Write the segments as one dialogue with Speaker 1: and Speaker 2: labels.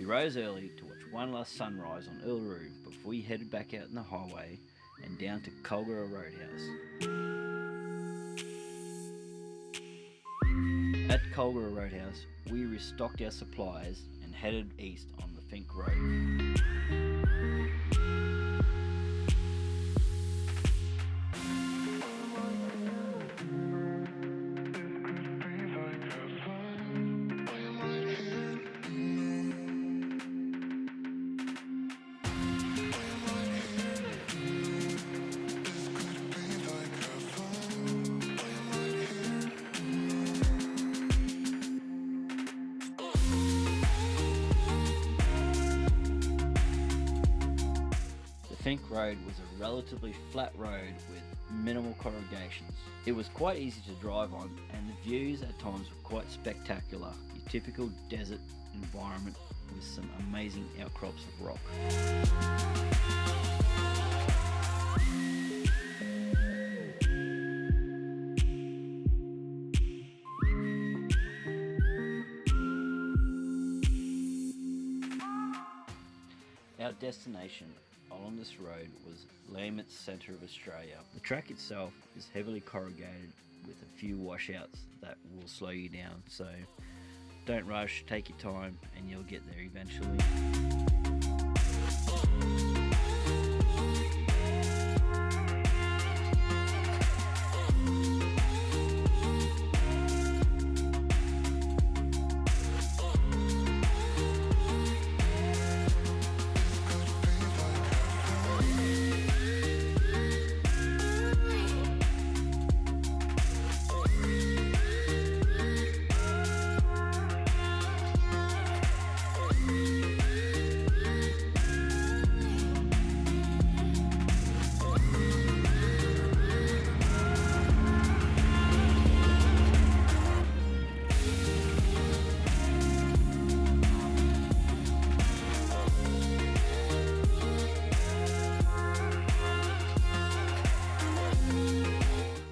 Speaker 1: We rose early to watch one last sunrise on Uluru before we headed back out in the highway and down to Culgara Roadhouse. At Culgara Roadhouse, we restocked our supplies and headed east on the Fink Road. Fink Road was a relatively flat road with minimal corrugations. It was quite easy to drive on and the views at times were quite spectacular, your typical desert environment with some amazing outcrops of rock. Our destination along this road was Lamberts, centre of Australia. The track itself is heavily corrugated with a few washouts that will slow you down, so don't rush, take your time and you'll get there eventually.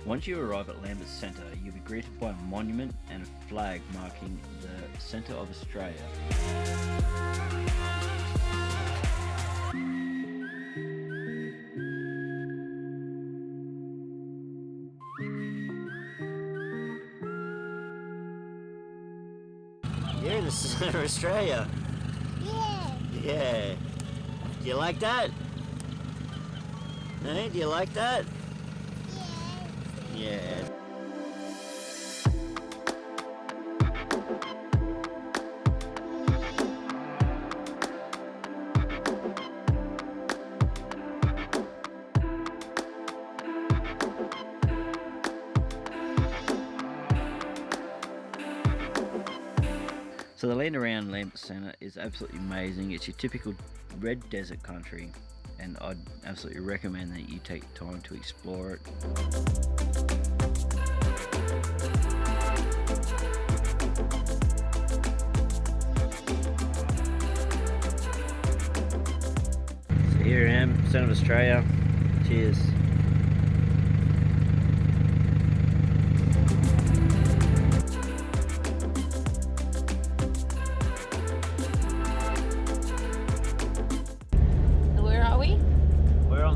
Speaker 1: Once you arrive at Lamberts Centre, you'll be greeted by a monument and a flag marking the centre of Australia. You're in the centre of Australia. Yeah. Do you like that? Hey, do you like that? Yeah. So the land around Lamberts Centre is absolutely amazing. It's your typical red desert country, and I'd absolutely recommend that you take time to explore it. So here I am, centre of Australia. Cheers.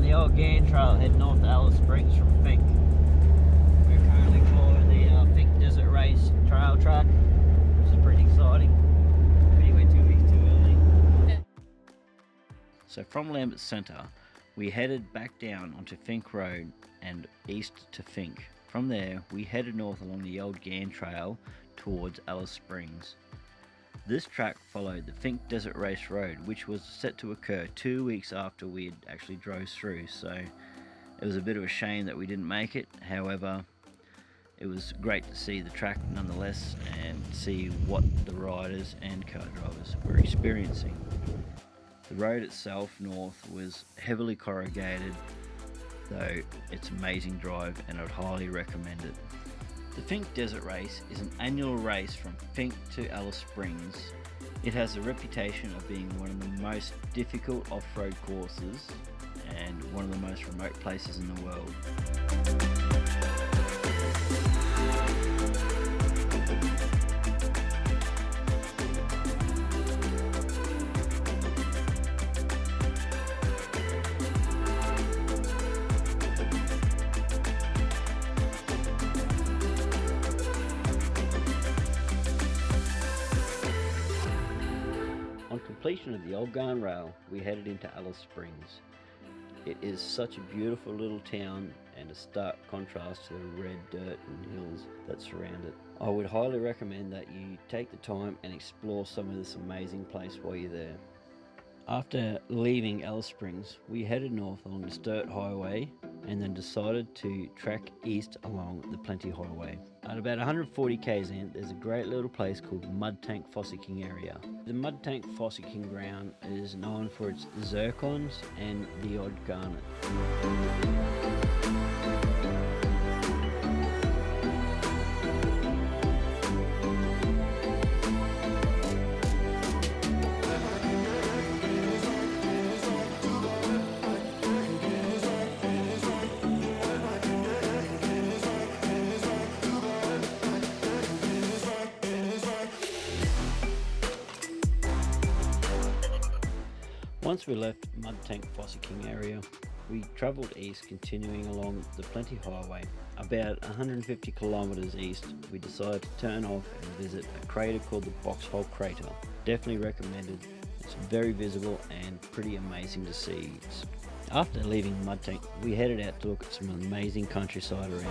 Speaker 1: The old Ghan Trail heading north to Alice Springs from Fink. We're currently following the Fink Desert Race trail track, which is pretty exciting. Anyway, 2 weeks too early. So from Lamberts Centre, we headed back down onto Fink Road and east to Fink. From there, we headed north along the old Ghan Trail towards Alice Springs. This track followed the Fink Desert Race Road, which was set to occur 2 weeks after we had actually drove through, so it was a bit of a shame that we didn't make it. However, it was great to see the track nonetheless and see what the riders and car drivers were experiencing. The road itself north was heavily corrugated, though it's an amazing drive and I'd highly recommend it. The Fink Desert Race is an annual race from Fink to Alice Springs. It has a reputation of being one of the most difficult off-road courses and one of the most remote places in the world. completion of the old Ghan Rail, we headed into Alice Springs. It is such a beautiful little town and a stark contrast to the red dirt and hills that surround it. I would highly recommend that you take the time and explore some of this amazing place while you're there. After leaving Alice Springs, we headed north along the dirt highway and then decided to trek east along the Plenty Highway. At about 140 k's in, there's a great little place called Mud Tank Fossicking area. The Mud Tank Fossicking ground is known for its zircons and the odd garnet. Once we left Mud Tank Fossicking area, we travelled east, continuing along the Plenty Highway. About 150 kilometres east, we decided to turn off and visit a crater called the Boxhole Crater. Definitely recommended. It's very visible and pretty amazing to see. After leaving Mud Tank, we headed out to look at some amazing countryside around.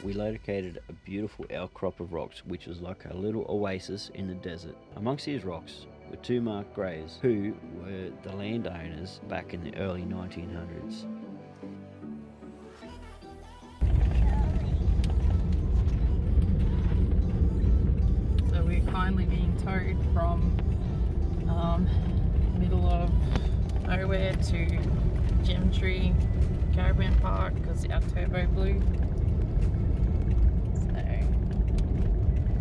Speaker 1: We located a beautiful outcrop of rocks which was like a little oasis in the desert. Amongst these rocks were two marked graves who were the landowners back in the early 1900s.
Speaker 2: So we're kindly being towed from middle of nowhere to Gemtree Caravan Park because our turbo blew.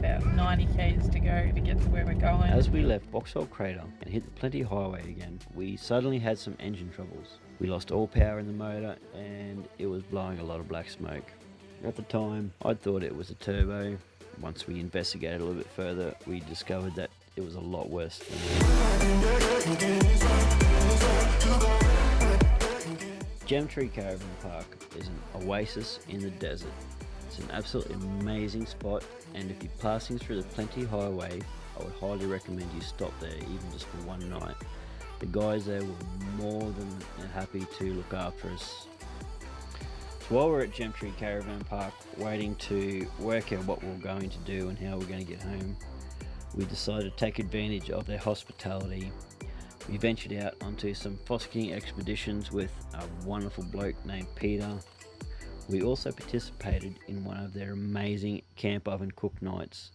Speaker 2: About 90 k's to go to get to where we're going.
Speaker 1: As we left Boxhole Crater and hit the Plenty Highway again, we suddenly had some engine troubles. We lost all power in the motor and it was blowing a lot of black smoke. At the time, I thought it was a turbo. Once we investigated a little bit further, we discovered that it was a lot worse than Gemtree Caravan Park is an oasis in the desert. It's an absolutely amazing spot, and if you're passing through the Plenty Highway, I would highly recommend you stop there even just for one night. The guys there were more than happy to look after us. So while we're at Gemtree Caravan Park waiting to work out what we're going to do and how we're going to get home, we decided to take advantage of their hospitality. We ventured out onto some fossicking expeditions with a wonderful bloke named Peter. We also participated in one of their amazing camp oven cook nights.